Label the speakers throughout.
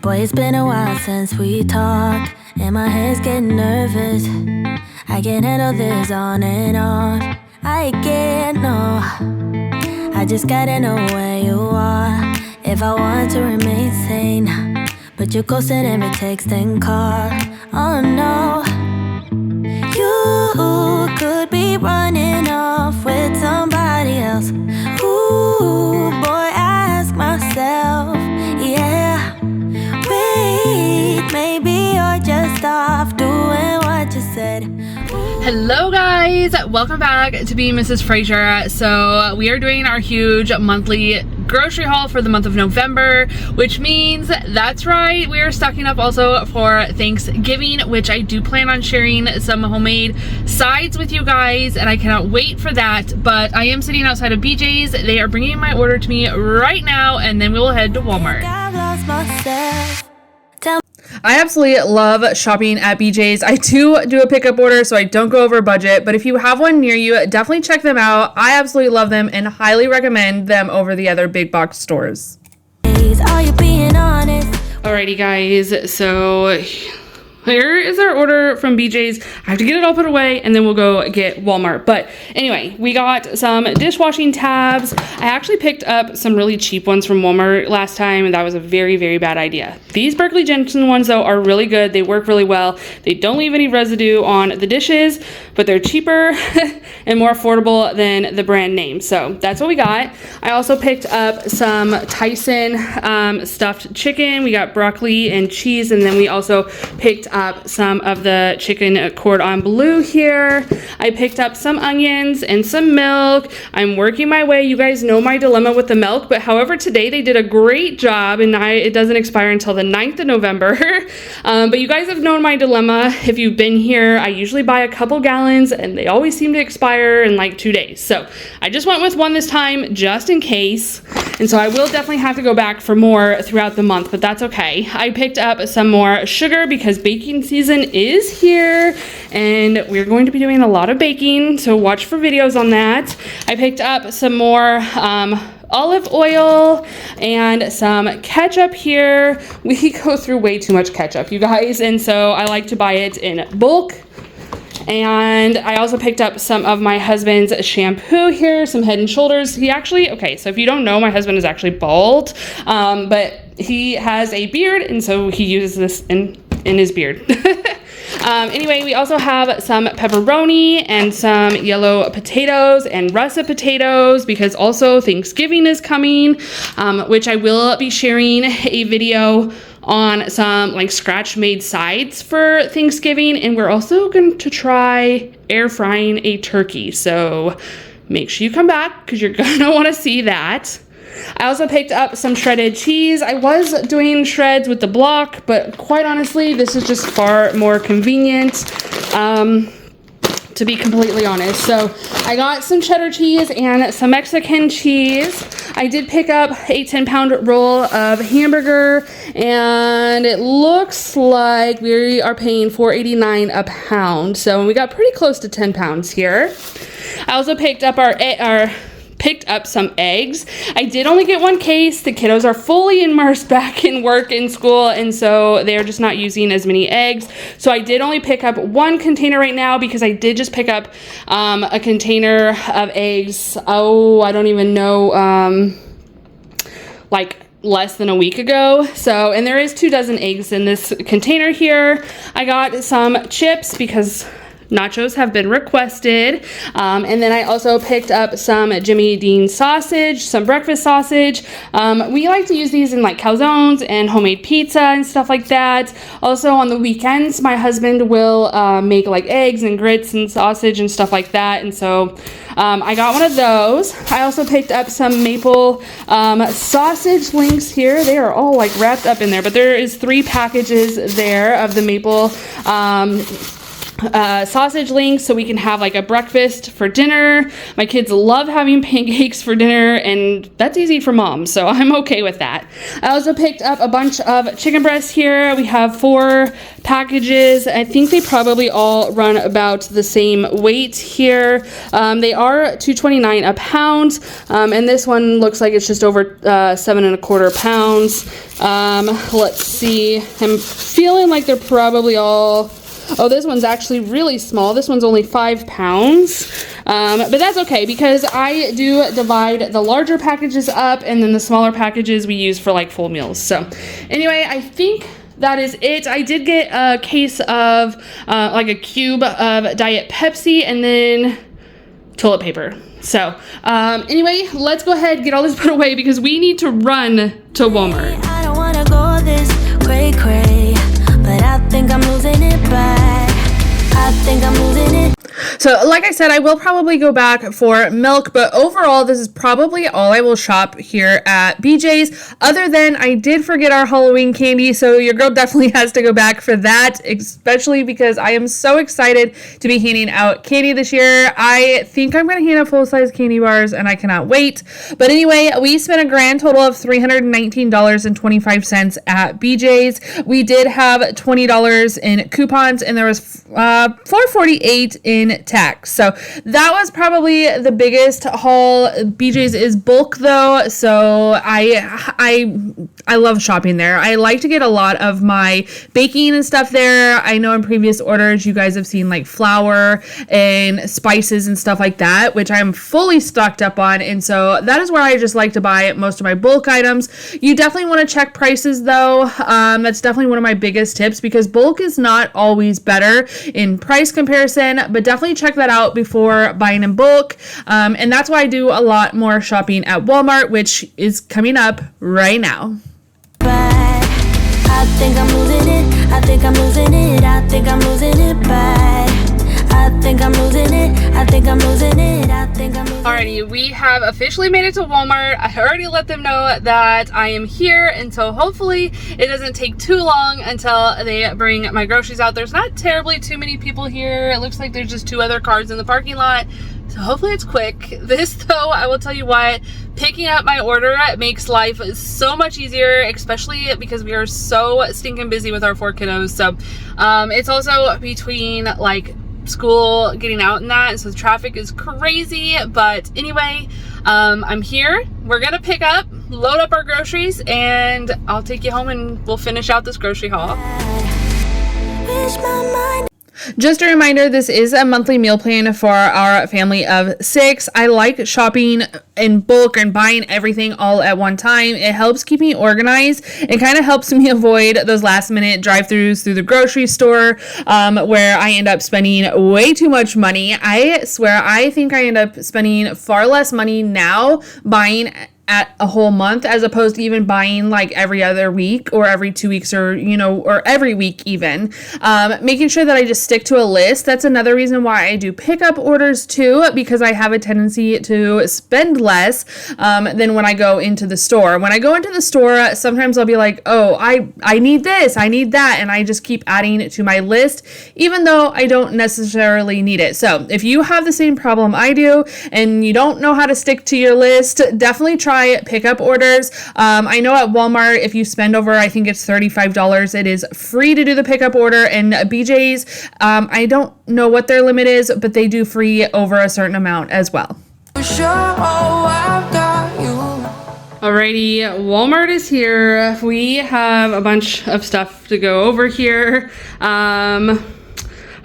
Speaker 1: Boy, it's been a while since we talked, and my head's getting nervous. I can't handle this on and off. I can't, no. I just gotta know where you are if I want to remain sane. But you're ghosting every text and call. Oh no. You could be running off with somebody else. Ooh, boy, I ask myself, yeah. Wait, maybe you're just off doing what you said.
Speaker 2: Hello guys, welcome back to Be Mrs. Fraser. So we are doing our huge monthly grocery haul for the month of November, which means that's right, we are stocking up also for Thanksgiving, which I do plan on sharing some homemade sides with you guys, and I cannot wait for that. But I am sitting outside of BJ's. They are bringing my order to me right now, and then we will head to Walmart. I absolutely love shopping at BJ's. I do a pickup order so I don't go over budget, but if you have one near you, definitely check them out. I absolutely love them and highly recommend them over the other big box stores. Alrighty guys, so here is our order from BJ's. I have to get it all put away and then we'll go get Walmart. But anyway, we got some dishwashing tabs. I actually picked up some really cheap ones from Walmart last time, and that was a very, very bad idea. These Berkley Jensen ones though are really good. They work really well. They don't leave any residue on the dishes, but they're cheaper and more affordable than the brand name. So that's what we got. I also picked up some Tyson stuffed chicken. We got broccoli and cheese, and then we also picked up some of the chicken cordon bleu here. I picked up some onions and some milk. I'm working my way. You guys know my dilemma with the milk, but however today they did a great job, and it doesn't expire until the 9th of November. But you guys have known my dilemma. If you've been here, I usually buy a couple gallons and they always seem to expire in like 2 days. So I just went with one this time just in case. And so I will definitely have to go back for more throughout the month, but that's okay. I picked up some more sugar because baking season is here and we're going to be doing a lot of baking, so watch for videos on that. I picked up some more olive oil and some ketchup here. We go through way too much ketchup, you guys, and so I like to buy it in bulk. And I also picked up some of my husband's shampoo here, some Head and Shoulders. Okay, so if you don't know, my husband is actually bald, but he has a beard, and so he uses this in his beard. Anyway, we also have some pepperoni and some yellow potatoes and russet potatoes because also Thanksgiving is coming, which I will be sharing a video on some like scratch made sides for Thanksgiving, and we're also going to try air frying a turkey, so make sure you come back because you're gonna want to see that. I also picked up some shredded cheese. I was doing shreds with the block, but quite honestly, this is just far more convenient, to be completely honest. So I got some cheddar cheese and some Mexican cheese. I did pick up a 10-pound roll of hamburger, and it looks like we are paying $4.89 a pound. So we got pretty close to 10 pounds here. I also picked up picked up some eggs. I did only get one case. The kiddos are fully immersed back in work and school, and so they're just not using as many eggs. So I did only pick up one container right now because I did just pick up a container of eggs. Oh, I don't even know, like less than a week ago. So, and there is 24 eggs in this container here. I got some chips because nachos have been requested, and then I also picked up some Jimmy Dean sausage, some breakfast sausage. We like to use these in like calzones and homemade pizza and stuff like that. Also on the weekends, my husband will make like eggs and grits and sausage and stuff like that, and so I got one of those. I also picked up some maple sausage links here. They are all like wrapped up in there, but there is 3 packages there of the maple sausage links so we can have like a breakfast for dinner. My kids love having pancakes for dinner, and that's easy for mom, so I'm okay with that. I also picked up a bunch of chicken breasts here. We have 4 packages. I think they probably all run about the same weight here. They are $2.29 a pound, and this one looks like it's just over 7.25 pounds. Let's see. I'm feeling like they're probably all... Oh, this one's actually really small. This one's only 5 pounds. But that's okay because I do divide the larger packages up, and then the smaller packages we use for like full meals. So anyway, I think that is it. I did get a case of like a cube of Diet Pepsi and then toilet paper. So anyway, let's go ahead and get all this put away because we need to run to Walmart.
Speaker 1: I don't wanna go this cray, but I think I'm losing it back. I think I'm losing it.
Speaker 2: So like I said, I will probably go back for milk, but overall this is probably all I will shop here at BJ's, other than I did forget our Halloween candy, so your girl definitely has to go back for that, especially because I am so excited to be handing out candy this year. I think I'm going to hand out full-size candy bars and I cannot wait. But anyway, we spent a grand total of $319.25 at BJ's. We did have $20 in coupons and there was $4.48 in tax. So that was probably the biggest haul. BJ's is bulk though, so I love shopping there. I like to get a lot of my baking and stuff there. I know in previous orders you guys have seen like flour and spices and stuff like that, which I'm fully stocked up on, and so that is where I just like to buy most of my bulk items. You definitely want to check prices though. That's definitely one of my biggest tips because bulk is not always better in price comparison, but definitely check that out before buying in bulk. And that's why I do a lot more shopping at Walmart, which is coming up right now.
Speaker 1: I think I'm losing it. I think I'm losing it. I think I'm losing it bad. I think I'm losing it. I think I'm losing it. I think I'm losing it.
Speaker 2: Alrighty, we have officially made it to Walmart. I already let them know that I am here, and so hopefully it doesn't take too long until they bring my groceries out. There's not terribly too many people here. It looks like there's just 2 other cars in the parking lot. So hopefully it's quick. This though, I will tell you what, picking up my order makes life so much easier, especially because we are so stinking busy with our 4 kiddos. So it's also between like school, getting out and that, and so the traffic is crazy. But anyway, I'm here. We're gonna pick up, load up our groceries, and I'll take you home and we'll finish out this grocery haul.
Speaker 1: Wish my mind.
Speaker 2: Just a reminder, this is a monthly meal plan for our family of 6. I like shopping in bulk and buying everything all at one time. It helps keep me organized. It kind of helps me avoid those last minute drive-thrus through the grocery store where I end up spending way too much money. I swear, I think I end up spending far less money now buying at a whole month as opposed to even buying like every other week or every 2 weeks or, you know, or every week even. Making sure that I just stick to a list. That's another reason why I do pickup orders too, because I have a tendency to spend less than when I go into the store. When I go into the store, sometimes I'll be like, oh, I need this, I need that, and I just keep adding it to my list, even though I don't necessarily need it. So if you have the same problem I do and you don't know how to stick to your list, definitely try pickup orders. I know at Walmart, if you spend over, I think it's $35, it is free to do the pickup order. And BJ's, I don't know what their limit is, but they do free over a certain amount as well. Alrighty, Walmart is here. We have a bunch of stuff to go over here.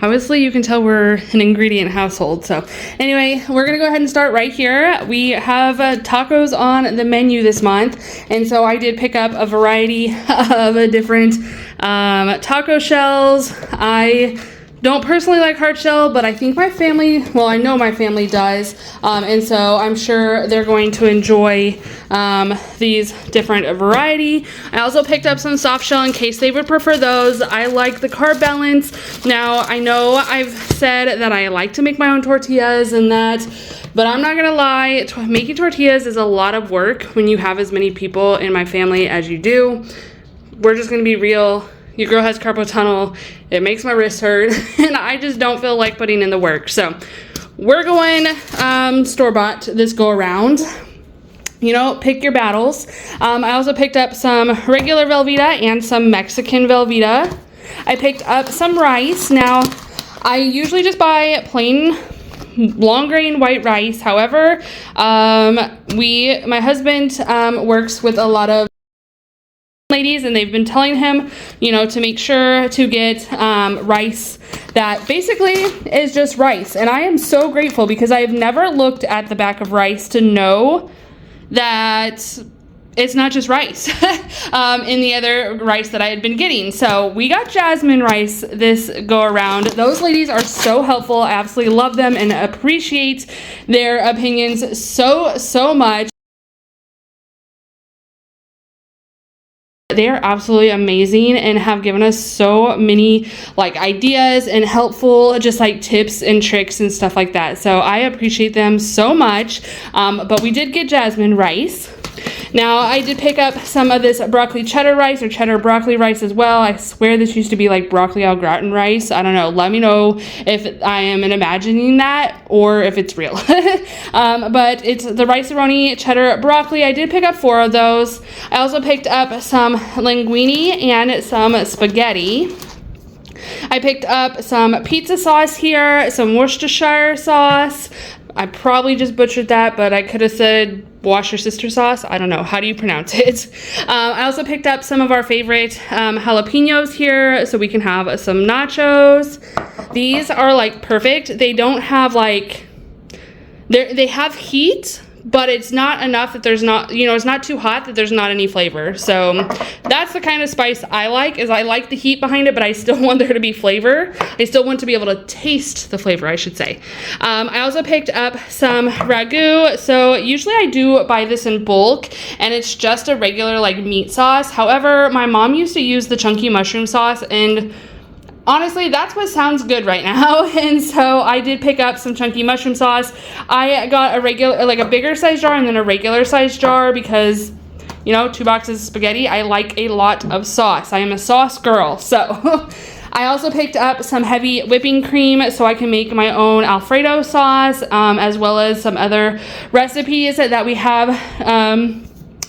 Speaker 2: Obviously, you can tell we're an ingredient household. So anyway, we're going to go ahead and start right here. We have tacos on the menu this month. And so I did pick up a variety of different taco shells. I don't personally like hard shell, but I think my family, well, I know my family does. And so I'm sure they're going to enjoy these different variety. I also picked up some soft shell in case they would prefer those. I like the carb balance. Now, I know I've said that I like to make my own tortillas and that, but I'm not gonna lie, making tortillas is a lot of work when you have as many people in my family as you do. We're just gonna be real. your girl has carpal tunnel. It makes my wrist hurt, and I just don't feel like putting in the work. So we're going store-bought this go around. You know, pick your battles. I also picked up some regular Velveeta and some Mexican Velveeta. I picked up some rice. Now, I usually just buy plain long grain white rice. However, my husband works with a lot of ladies, and they've been telling him, you know, to make sure to get rice that basically is just rice. And I am so grateful because I have never looked at the back of rice to know that it's not just rice in the other rice that I had been getting. So we got jasmine rice this go around. Those ladies are so helpful. I absolutely love them and appreciate their opinions so much. They are absolutely amazing and have given us so many like ideas and helpful just like tips and tricks and stuff like that. So I appreciate them so much. But we did get jasmine rice. Now I did pick up some of this broccoli cheddar rice or cheddar broccoli rice as well. I swear this used to be like broccoli au gratin rice. I don't know. Let me know if I am imagining that or if it's real. But it's the rice-a-roni cheddar broccoli. I did pick up 4 of those. I also picked up some linguine and some spaghetti. I picked up some pizza sauce here, some Worcestershire sauce. I probably just butchered that, but I could have said wash your sister sauce. I don't know. How do you pronounce it? I also picked up some of our favorite jalapenos here so we can have some nachos. These are like perfect. They don't have like, they have heat, but it's not enough that there's not, you know, it's not too hot that there's not any flavor. So that's the kind of spice I like, is I like the heat behind it, but I still want there to be flavor. I still want to be able to taste the flavor, I should say. I also picked up some ragu. So usually I do buy this in bulk, and it's just a regular like meat sauce. However, my mom used to use the chunky mushroom sauce, and honestly, that's what sounds good right now. And so I did pick up some chunky mushroom sauce. I got a regular, like a bigger size jar and then a regular size jar because, you know, 2 boxes of spaghetti. I like a lot of sauce. I am a sauce girl. So I also picked up some heavy whipping cream so I can make my own Alfredo sauce, as well as some other recipes that we have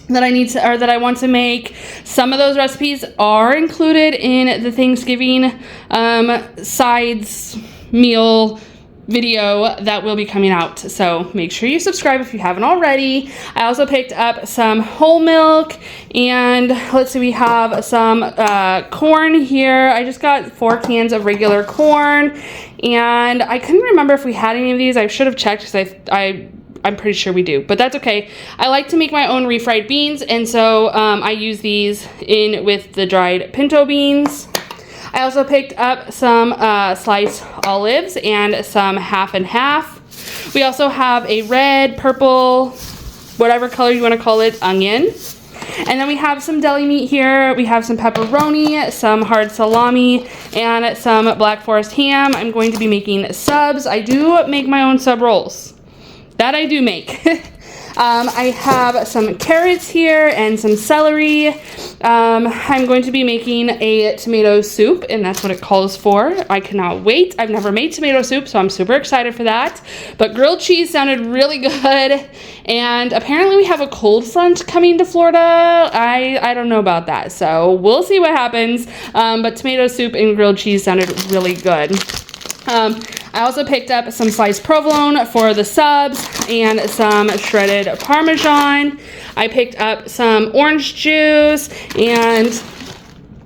Speaker 2: that I need to, or that I want to make. Some of those recipes are included in the Thanksgiving sides meal video that will be coming out. So make sure you subscribe if you haven't already. I also picked up some whole milk, and let's see, we have some corn here. I just got 4 cans of regular corn, and I couldn't remember if we had any of these. I should have checked because I'm pretty sure we do, but that's okay. I like to make my own refried beans, and so I use these in with the dried pinto beans. I also picked up some sliced olives and some half and half. We also have a red, purple, whatever color you want to call it, onion. And then we have some deli meat here. We have some pepperoni, some hard salami, and some Black Forest ham. I'm going to be making subs. I do make my own sub rolls. That I do make. I have some carrots here and some celery. I'm going to be making a tomato soup, and that's what it calls for. I cannot wait. I've never made tomato soup, so I'm super excited for that. But grilled cheese sounded really good, and apparently we have a cold front coming to Florida. I don't know about that, so we'll see what happens. But tomato soup and grilled cheese sounded really good. I also picked up some sliced provolone for the subs and some shredded Parmesan. I picked up some orange juice and,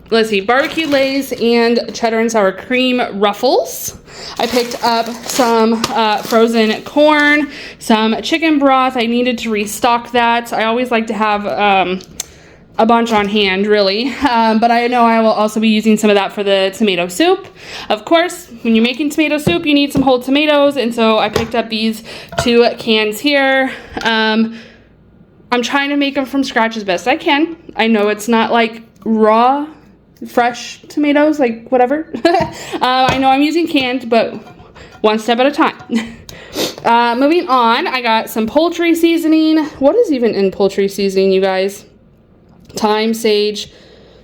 Speaker 2: let's see, barbecue Lay's and cheddar and sour cream ruffles. I picked up some frozen corn, some chicken broth. I needed to restock that. I always like to have a bunch on hand, really, but I know I will also be using some of that for the tomato soup. Of course, when you're making tomato soup, you need some whole tomatoes, and so I picked up these 2 cans here. I'm trying to make them from scratch as best I can. I know it's not like raw, fresh tomatoes, like whatever. I know I'm using canned, but one step at a time. Moving on, I got some poultry seasoning. What is even in poultry seasoning, you guys? Thyme, sage,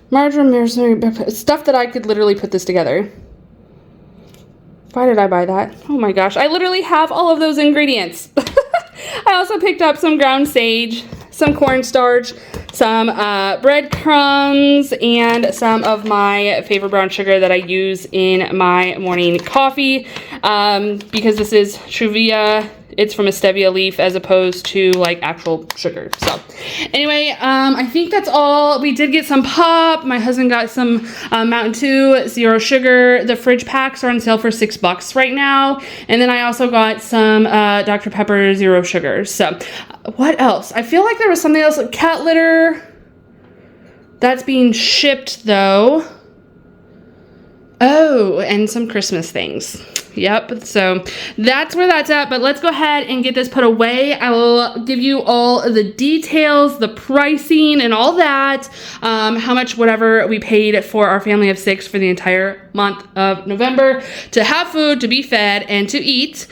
Speaker 2: Margarine, rosemary, stuff that I could literally put this together. Why did I buy that? Oh my gosh, I literally have all of those ingredients. I also picked up some ground sage, some cornstarch, some breadcrumbs, and some of my favorite brown sugar that I use in my morning coffee, because this is Truvia. It's from a stevia leaf as opposed to like actual sugar. So anyway, I think that's all. We did get some pop. My husband got some Mountain Dew Zero Sugar. The fridge packs are on sale for $6 right now. And then I also got some Dr. Pepper Zero Sugar. So what else? I feel like there was something else. Cat litter. That's being shipped though. Oh, and some Christmas things. Yep, so that's where that's at, but let's go ahead and get this put away. I will give you all the details, the pricing and all that, how much whatever we paid for our family of 6 for the entire month of November to have food, to be fed, and to eat.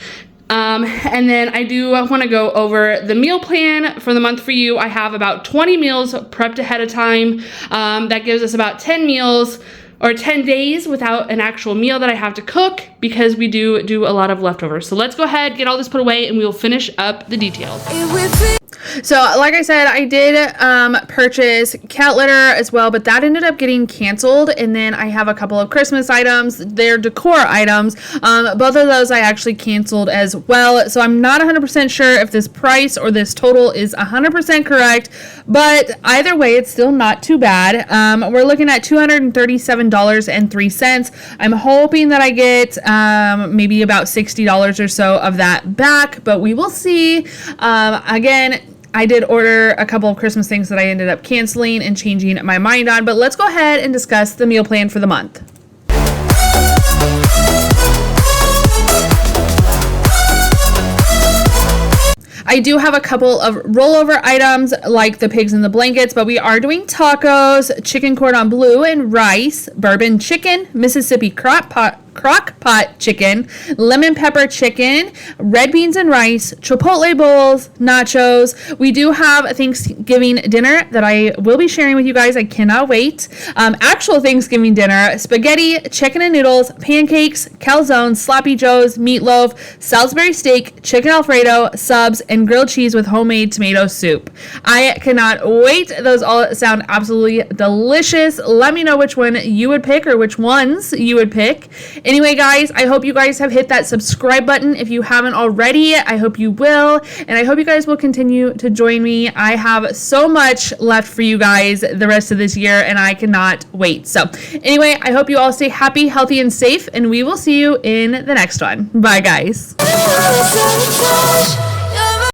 Speaker 2: And then I do want to go over the meal plan for the month for you. I have about 20 meals prepped ahead of time. That gives us about 10 meals or 10 days without an actual meal that I have to cook, because we do a lot of leftovers. So let's go ahead, get all this put away, and we will finish up the details. So like I said, I did purchase cat litter as well, but that ended up getting canceled. And then I have a couple of Christmas items. They're decor items. Both of those I actually canceled as well. So I'm not 100% sure if this price or this total is 100% correct, but either way, it's still not too bad. We're looking at $237.03. I'm hoping that I get maybe about $60 or so of that back, but we will see. Again, I did order a couple of Christmas things that I ended up canceling and changing my mind on, but let's go ahead and discuss the meal plan for the month. I do have a couple of rollover items like the pigs in the blankets, but we are doing tacos, chicken cordon bleu and rice, bourbon chicken, Mississippi crock pot chicken, lemon pepper chicken, red beans and rice, chipotle bowls, nachos. We do have a Thanksgiving dinner that I will be sharing with you guys. I cannot wait. Actual Thanksgiving dinner, spaghetti, chicken and noodles, pancakes, calzones, sloppy joes, meatloaf, Salisbury steak, chicken Alfredo, subs, and grilled cheese with homemade tomato soup. I cannot wait. Those all sound absolutely delicious. Let me know which one you would pick or which ones you would pick. Anyway, guys, I hope you guys have hit that subscribe button if you haven't already. I hope you will, and I hope you guys will continue to join me. I have so much left for you guys the rest of this year, and I cannot wait. So anyway, I hope you all stay happy, healthy, and safe, and we will see you in the next one. Bye, guys.